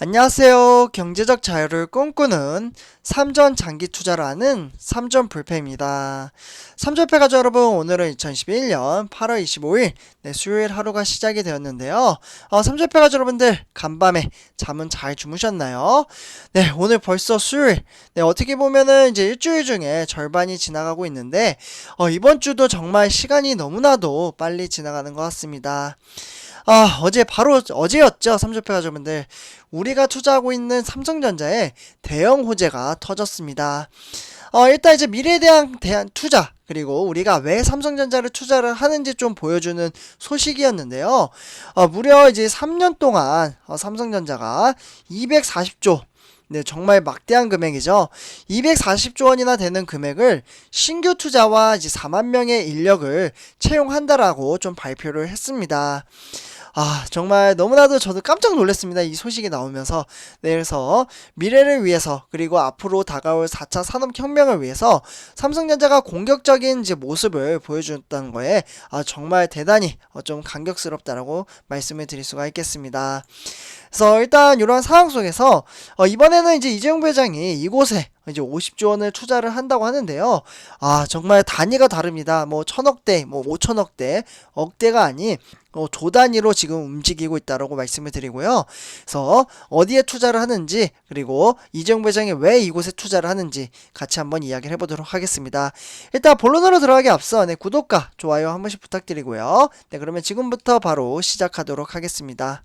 안녕하세요. 경제적 자유를 꿈꾸는 삼전 장기 투자를 하는 삼전 불패입니다. 삼전패 가족 여러분, 오늘은 2021년 8월 25일 수요일 하루가 시작이 되었는데요. 삼전패 가족 여러분들, 간밤에 잠은 잘 주무셨나요? 네, 오늘 벌써 수요일. 네, 어떻게 보면은 이제 일주일 중에 절반이 지나가고 있는데 이번 주도 정말 시간이 너무나도 빨리 지나가는 것 같습니다. 어제 바로 어제였죠. 삼성패 가족분들. 우리가 투자하고 있는 삼성전자에 대형 호재가 터졌습니다. 일단 이제 미래에 대한 투자, 그리고 우리가 왜 삼성전자를 투자를 하는지 좀 보여주는 소식이었는데요. 무려 이제 3년 동안 삼성전자가 240조, 네, 정말 막대한 금액이죠. 240조 원이나 되는 금액을 신규 투자와 이제 4만 명의 인력을 채용한다라고 좀 발표를 했습니다. 정말 너무나도 저도 깜짝 놀랐습니다. 이 소식이 나오면서. 네, 그래서 미래를 위해서, 그리고 앞으로 다가올 4차 산업혁명을 위해서 삼성전자가 공격적인 이제 모습을 보여줬다는 거에 정말 대단히 좀 감격스럽다라고 말씀을 드릴 수가 있겠습니다. 그래서 일단 이러한 상황 속에서 이번에는 이제 이재용 부회장이 이곳에 이제 50조 원을 투자를 한다고 하는데요. 정말 단위가 다릅니다. 뭐 천억대, 뭐 5천억대, 억대가 아닌 조 단위로 지금 움직이고 있다라고 말씀을 드리고요. 그래서 어디에 투자를 하는지, 그리고 이재용 부회장이 왜 이곳에 투자를 하는지 같이 한번 이야기를 해보도록 하겠습니다. 일단 본론으로 들어가기 앞서 구독과 좋아요 한 번씩 부탁드리고요. 네, 그러면 지금부터 바로 시작하도록 하겠습니다.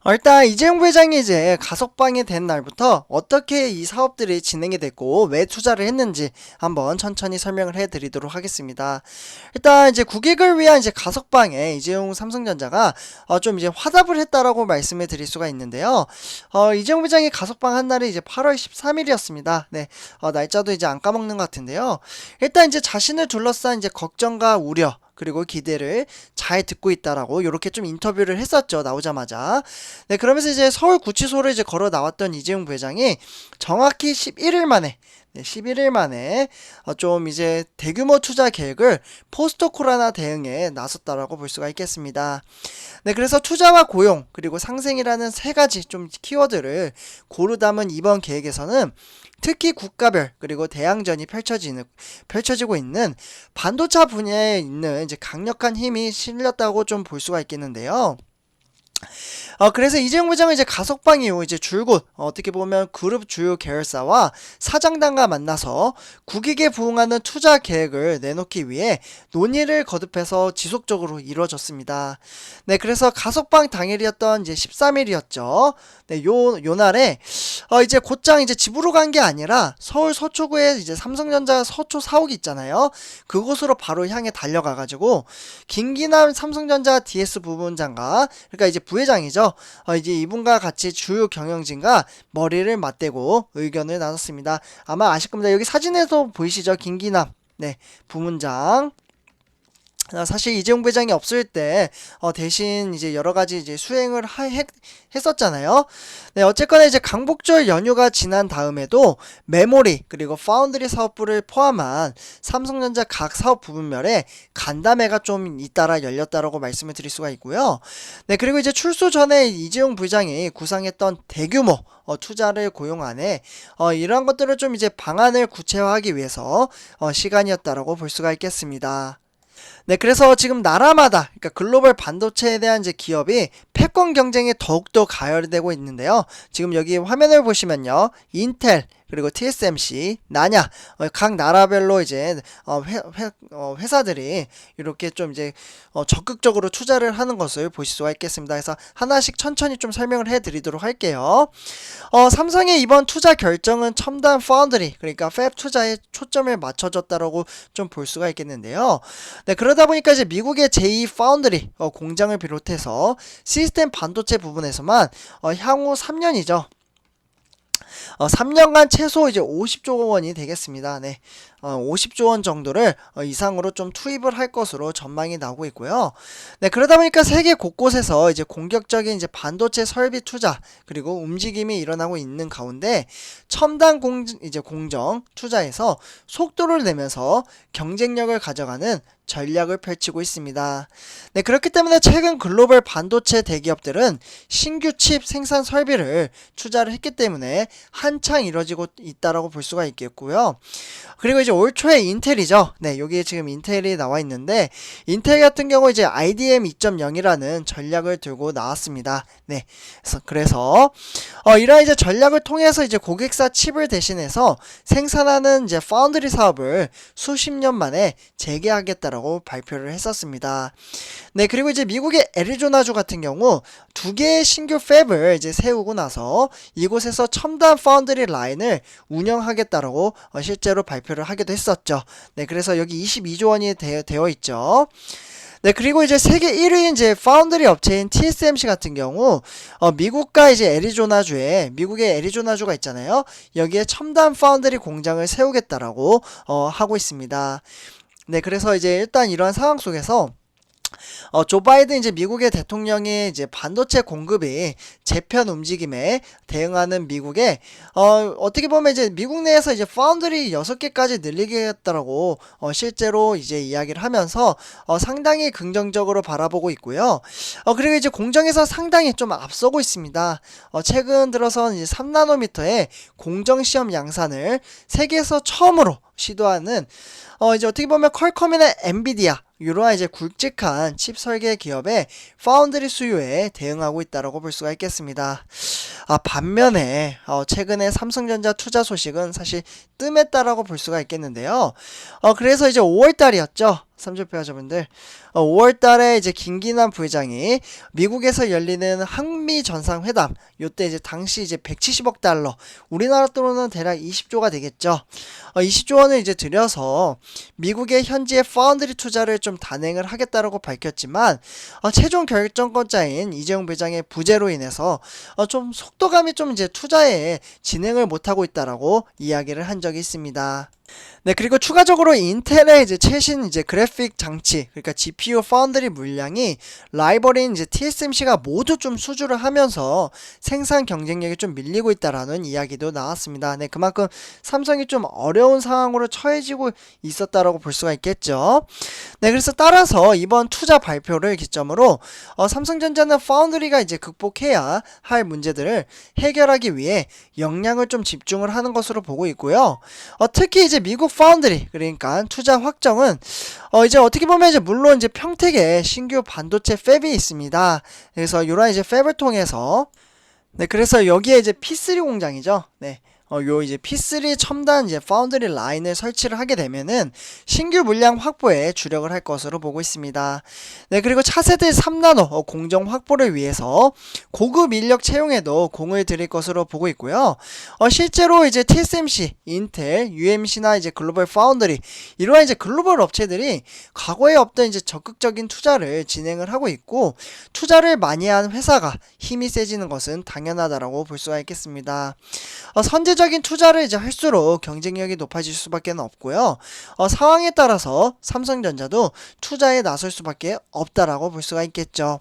일단 이재용 부회장이 이제 가석방이 된 날부터 어떻게 이 사업들이 진행이 됐고 왜 투자를 했는지 한번 천천히 설명을 해드리도록 하겠습니다. 일단 이제 국익을 위한 이제 가석방에 이재용 삼성전자가 좀 이제 화답을 했다라고 말씀을 드릴 수가 있는데요. 이재용 부회장이 가석방 한 날이 이제 8월 13일이었습니다. 네, 날짜도 이제 안 까먹는 것 같은데요. 일단 이제 자신을 둘러싼 이제 걱정과 우려, 그리고 기대를 잘 듣고 있다라고 이렇게 좀 인터뷰를 했었죠. 나오자마자. 네, 그러면서 이제 서울 구치소를 이제 걸어 나왔던 이재용 부회장이 정확히 11일 만에, 네, 11일 만에 좀 이제 대규모 투자 계획을 포스트 코로나 대응에 나섰다라고 볼 수가 있겠습니다. 네, 그래서 투자와 고용, 그리고 상생이라는 세 가지 좀 키워드를 고루 담은 이번 계획에서는 특히 국가별, 그리고 대항전이 펼쳐지고 있는 반도체 분야에 있는 이제 강력한 힘이 실렸다고 좀 볼 수가 있겠는데요. 그래서 이재용 부장은 이제 가석방 이후 이제 줄곧 어떻게 보면 그룹 주요 계열사와 사장단과 만나서 국익에 부응하는 투자 계획을 내놓기 위해 논의를 거듭해서 지속적으로 이루어졌습니다. 네, 그래서 가석방 당일이었던 이제 13일이었죠. 네, 요 날에 이제 곧장 이제 집으로 간 게 아니라 서울 서초구에 이제 삼성전자 서초 사옥이 있잖아요. 그곳으로 바로 향해 달려가가지고 김기남 삼성전자 DS 부분장과, 그러니까 이제 부회장이죠. 이제 이분과 같이 주요 경영진과 머리를 맞대고 의견을 나눴습니다. 아마 아실 겁니다. 여기 사진에서 보이시죠? 김기남, 네, 부문장. 사실 이재용 부회장이 없을 때 대신 이제 여러 가지 이제 수행을 했었잖아요. 네, 어쨌거나 이제 광복절 연휴가 지난 다음에도 메모리, 그리고 파운드리 사업부를 포함한 삼성전자 각 사업 부분별에 간담회가 좀 잇따라 열렸다라고 말씀을 드릴 수가 있고요. 네, 그리고 이제 출소 전에 이재용 부회장이 구상했던 대규모 투자를 고용안에 이러한 것들을 좀 이제 방안을 구체화하기 위해서 시간이었다라고 볼 수가 있겠습니다. 네, 그래서 지금 나라마다, 그러니까 글로벌 반도체에 대한 이제 기업이 패권 경쟁에 더욱더 가열되고 있는데요. 지금 여기 화면을 보시면요, 인텔, 그리고 TSMC, 나냐, 각 나라별로 이제 회사들이 이렇게 좀 이제 적극적으로 투자를 하는 것을 보실 수가 있겠습니다. 그래서 하나씩 천천히 좀 설명을 해드리도록 할게요. 삼성의 이번 투자 결정은 첨단 파운드리, 그러니까 팹 투자에 초점을 맞춰줬다라고 좀 볼 수가 있겠는데요. 네, 그러다 보니까 이제 미국의 제2 파운드리 공장을 비롯해서 시스템 반도체 부분에서만 향후 3년이죠. 3년간 최소 이제 50조 원이 되겠습니다. 네. 50조 원 정도를 이상으로 좀 투입을 할 것으로 전망이 나오고 있고요. 네, 그러다 보니까 세계 곳곳에서 이제 공격적인 이제 반도체 설비 투자, 그리고 움직임이 일어나고 있는 가운데 첨단 공정 투자에서 속도를 내면서 경쟁력을 가져가는 전략을 펼치고 있습니다. 네, 그렇기 때문에 최근 글로벌 반도체 대기업들은 신규 칩 생산 설비를 투자를 했기 때문에 한창 이뤄지고 있다라고 볼 수가 있겠고요. 그리고 이제 올 초에 인텔이죠. 네, 여기에 지금 인텔이 나와 있는데 인텔 같은 경우 이제 IDM 2.0이라는 전략을 들고 나왔습니다. 네, 그래서 이러한 이제 전략을 통해서 이제 고객사 칩을 대신해서 생산하는 이제 파운드리 사업을 수십 년 만에 재개하겠다라고 발표를 했었습니다. 네, 그리고 이제 미국의 애리조나주 같은 경우 두 개의 신규 팹을 이제 세우고 나서 이곳에서 첨단 파운드리 라인을 운영하겠다라고 실제로 발표를 하기도 했었죠. 네, 그래서 여기 22조 원이 되어 있죠. 네, 그리고 이제 세계 1위인 이제 파운드리 업체인 TSMC 같은 경우 미국과 이제 미국의 애리조나주가 있잖아요. 여기에 첨단 파운드리 공장을 세우겠다라고 하고 있습니다. 네, 그래서 이제 일단 이러한 상황 속에서 조 바이든 이제 미국의 대통령이 이제 반도체 공급이 재편 움직임에 대응하는 미국에 어떻게 보면 이제 미국 내에서 이제 파운드리 6개까지 늘리겠다라고 실제로 이제 이야기를 하면서 상당히 긍정적으로 바라보고 있고요. 그리고 이제 공정에서 상당히 좀 앞서고 있습니다. 최근 들어서 이제 3나노미터의 공정 시험 양산을 세계에서 처음으로 시도하는 이제 어떻게 보면 퀄컴이나 엔비디아 이러한 이제 굵직한 칩 설계 기업의 파운드리 수요에 대응하고 있다라고 볼 수가 있겠습니다. 반면에 최근에 삼성전자 투자 소식은 사실 뜸했다라고 볼 수가 있겠는데요. 그래서 이제 5월달이었죠. 삼촌표자분들 5월달에 이제 김기남 부회장이 미국에서 열리는 한미 정상회담 요때 이제 당시 이제 170억 달러 우리나라 돈으로는 대략 20조가 되겠죠. 20조 원을 이제 들여서 미국의 현지의 파운드리 투자를 좀 단행을 하겠다라고 밝혔지만 최종 결정권자인 이재용 부회장의 부재로 인해서 좀 속도감이 좀 이제 투자에 진행을 못하고 있다라고 이야기를 한 적이 있습니다. 네, 그리고 추가적으로 인텔의 이제 최신 이제 그래픽 장치, 그러니까 GPU 파운드리 물량이 라이벌인 이제 TSMC가 모두 좀 수주를 하면서 생산 경쟁력이 좀 밀리고 있다라는 이야기도 나왔습니다. 네, 그만큼 삼성이 좀 어려운 상황으로 처해지고 있었다라고 볼 수가 있겠죠. 네, 그래서 따라서 이번 투자 발표를 기점으로 삼성전자는 파운드리가 이제 극복해야 할 문제들을 해결하기 위해 역량을 좀 집중을 하는 것으로 보고 있고요. 특히 이제 미국 파운드리 그러니까 투자 확정은 이제 어떻게 보면 이제 물론 이제 평택에 신규 반도체 팹이 있습니다. 그래서 이런 이제 팹을 통해서 네, 그래서 여기에 이제 P3 공장이죠. 네. 요 이제 P3 첨단 이제 파운드리 라인을 설치를 하게 되면은 신규 물량 확보에 주력을 할 것으로 보고 있습니다. 네, 그리고 차세대 3나노 공정 확보를 위해서 고급 인력 채용에도 공을 들일 것으로 보고 있고요. 실제로 이제 TSMC, 인텔, UMC나 이제 글로벌 파운드리 이러한 이제 글로벌 업체들이 과거에 없던 이제 적극적인 투자를 진행을 하고 있고 투자를 많이 한 회사가 힘이 세지는 것은 당연하다라고 볼 수가 있겠습니다. 선제적인 투자를 이제 할수록 경쟁력이 높아질 수밖에 없고요. 상황에 따라서 삼성전자도 투자에 나설 수밖에 없다라고 볼 수가 있겠죠.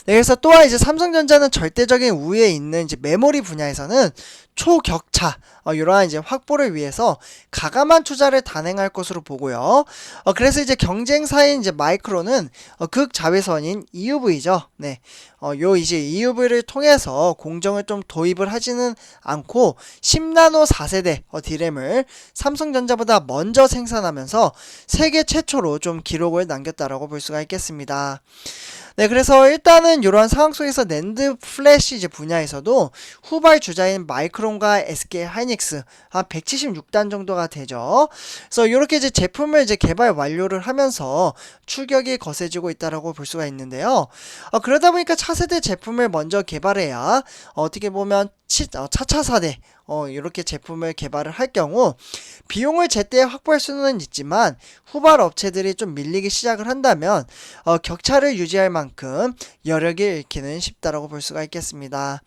네, 그래서 또한 이제 삼성전자는 절대적인 우위에 있는 이제 메모리 분야에서는 초격차 이러한 이제 확보를 위해서 가감한 투자를 단행할 것으로 보고요. 그래서 이제 경쟁사인 이제 마이크론은 극자외선인 EUV죠. 네, 요 이제 EUV를 통해서 공정을 좀 도입을 하지는 않고 10나노 4세대 D램을 삼성전자보다 먼저 생산하면서 세계 최초로 좀 기록을 남겼다라고 볼 수가 있겠습니다. 네, 그래서 일단은 이러한 상황 속에서 낸드 플래시 이제 분야에서도 후발 주자인 마이크론과 SK 하이닉스 한 176단 정도가 되죠. 그래서 이렇게 이제 제품을 이제 개발 완료를 하면서 추격이 거세지고 있다라고 볼 수가 있는데요. 그러다 보니까 차세대 제품을 먼저 개발해야 어떻게 보면 차차 사대 이렇게 제품을 개발을 할 경우 비용을 제때 확보할 수는 있지만 후발 업체들이 좀 밀리기 시작을 한다면 격차를 유지할 만큼 여력이 잃기는 쉽다라고 볼 수가 있겠습니다.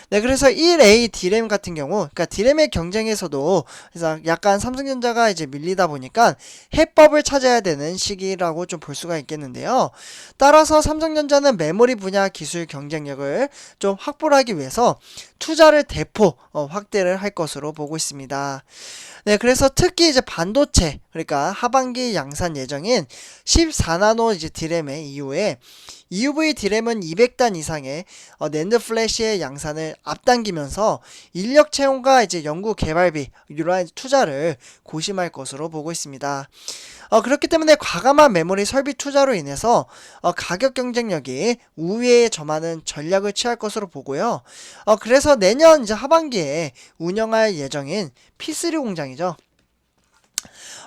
네, 그래서 1A D램 같은 경우, 그러니까 D램의 경쟁에서도 그래서 약간 삼성전자가 이제 밀리다 보니까 해법을 찾아야 되는 시기라고 좀 볼 수가 있겠는데요. 따라서 삼성전자는 메모리 분야 기술 경쟁력을 좀 확보하기 위해서 투자를 대폭 확대를 할 것으로 보고 있습니다. 네, 그래서 특히 이제 반도체, 그러니까 하반기 양산 예정인 14나노 이제 디램의 이후에 EUV 디램은 200단 이상의 낸드 플래시의 양산을 앞당기면서 인력 채용과 이제 연구 개발비 이러한 투자를 고심할 것으로 보고 있습니다. 그렇기 때문에 과감한 메모리 설비 투자로 인해서 가격 경쟁력이 우위에 점하는 전략을 취할 것으로 보고요. 그래서 내년 이제 하반기에 운영할 예정인 P3 공장이죠.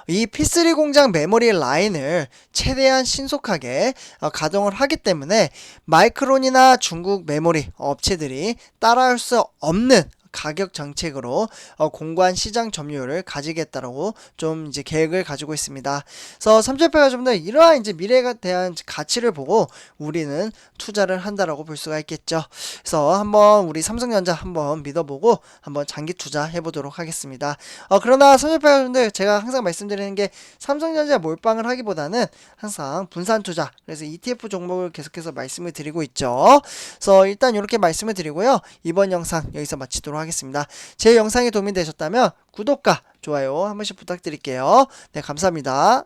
이 P3 공장 메모리 라인을 최대한 신속하게 가동을 하기 때문에 마이크론이나 중국 메모리 업체들이 따라할 수 없는 가격 정책으로 공고한 시장 점유율을 가지겠다라고 좀 이제 계획을 가지고 있습니다. 그래서 삼천패 가족분들 이러한 이제 미래에 대한 가치를 보고 우리는 투자를 한다라고 볼 수가 있겠죠. 그래서 한번 우리 삼성전자 한번 믿어보고 한번 장기 투자 해보도록 하겠습니다. 그러나 삼천패 가족분들 제가 항상 말씀드리는 게 삼성전자 몰빵을 하기보다는 항상 분산 투자, 그래서 ETF 종목을 계속해서 말씀을 드리고 있죠. 그래서 일단 이렇게 말씀을 드리고요. 이번 영상 여기서 마치도록 하겠습니다. 제 영상이 도움이 되셨다면 구독과 좋아요 한 번씩 부탁드릴게요. 네, 감사합니다.